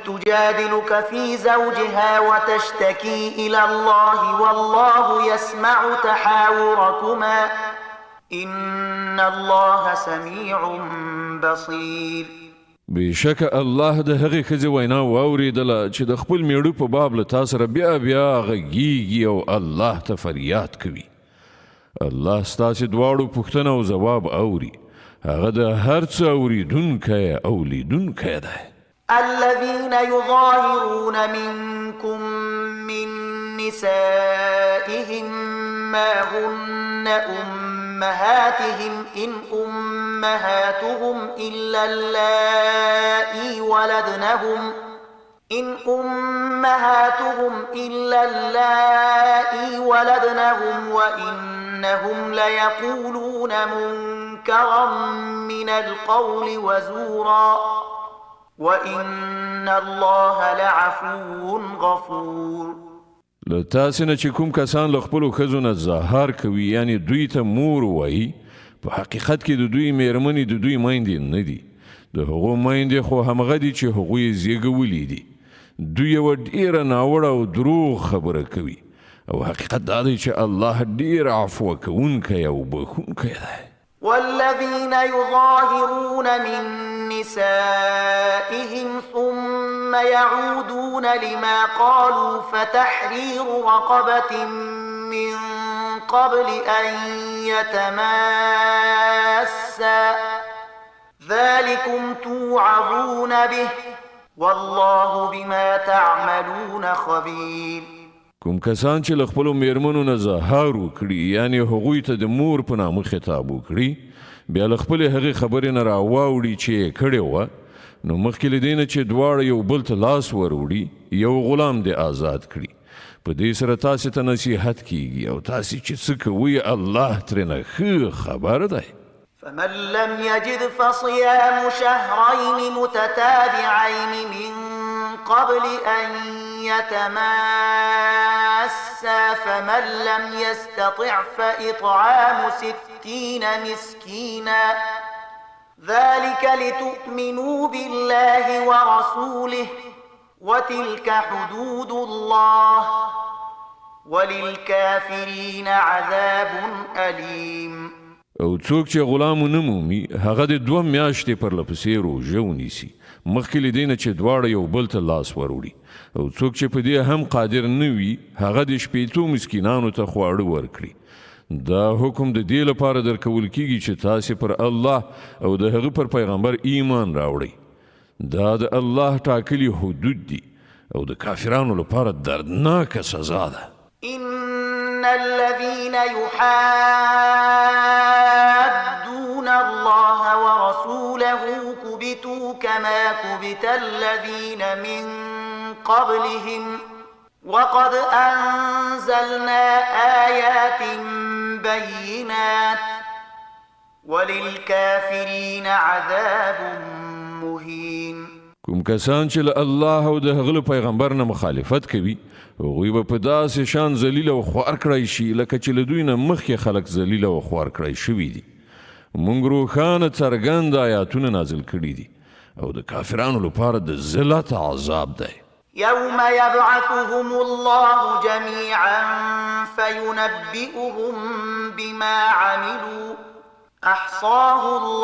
تجادلك في زوجها وتشتكي إلى الله والله يسمع تحاوركما إن الله سميع بصير. بشک الله د هغې ښځې وینا واورېدله چې د خپل میړه په باب له تا سره بیا بیا غږیږي او الله ته فریاد کوي. الله ستاسې دواړو پوښتنه او ځواب اوري. هغه د هر څه اورېدونکی او لیدونکی دی. الذين يظاهرون منكم من نسائهم ما هن أمهاتهم إن أمهاتهم إلا اللائي ولدنهم وإنهم ليقولون منكرا من القول وزورا وإن الله لعفو غفور. له تاسې نه چې کوم کسان له خپلو ښځو نه زهار کوي یعنی دوی ته مور وایي په حقیقت کې د دوی میرمنې د دوی میندې نه دي. د هغو میندې خو همغه دي چې هغوی یې زیږولي دي. دوی یوه ډېره ناوړه او دروغ خبره کوي او حقیقت دا دی چې الله ډېر عفو کوونکی او بخښونکی دی. والذين يظاهرون من نسائهم ثم يعودون لما قالوا فتحرير رقبة من قبل أن يتماسا ذلكم توعظون به والله بما تعملون خبير. کوم کسان چې له خپلو میرمنو نه زهار وکړي یعنی هغوی ته د مور په نامه خطاب وکړي بیا له خپلې هغې خبرې نه راواوړي چې یې کړې وه نو مخکې له دې نه چې دواړه یو بل ته لاس وروړي یو غلام دې آزاد کړي. په دې سره تاسې ته نصیحت کیږي او تاسې چې څه کوئ الله ترېنه ښه خبر دی. فمن لم يجد فصيام شهرين متتابعين من قبل أن يتماسا فمن لم يستطع فإطعام 60 مسكينا ذلك لتؤمنوا بالله ورسوله وتلك حدود الله وللكافرين عذاب أليم. او څوک چې غلام ونه مومي هغه د 2 میاشتې پرلپسې روژه ونیسي مخکې له دې نه چې دواړه یو بل ته لاس وروړي. او څوک چې په دې هم قادر نه وي هغه د 80 مسکینانو ته خواړه ورکړي. دا حکم د دې لپاره درکول کیږي چې تاسې پر الله او د هغه پر پیغمبر ایمان راوړئ. دا د الله ټاکلي حدود دي او د کافرانو لپاره دردناکه سزا ده. إن الذين يحادون الله ورسوله كبتوا كما كبت الذين من قبلهم وقد أنزلنا آيات بينات وللكافرين عذاب مهين. کوم کسان چې له الله او د هغه پیغمبر نه مخالفت کوي هغوی به په داسې شان ذلیل او خوار کړی شي لکه چې له دوی نه مخکې خلک ذلیل او خوار کړی شوي دي. موږ روښانه څرګند آیاتونه نازل کړي دي او د کافرانو لپاره د ذلت عذاب دی. يوم يبعثهم الله جميعا فينبئهم بما عملوا أحصاه الله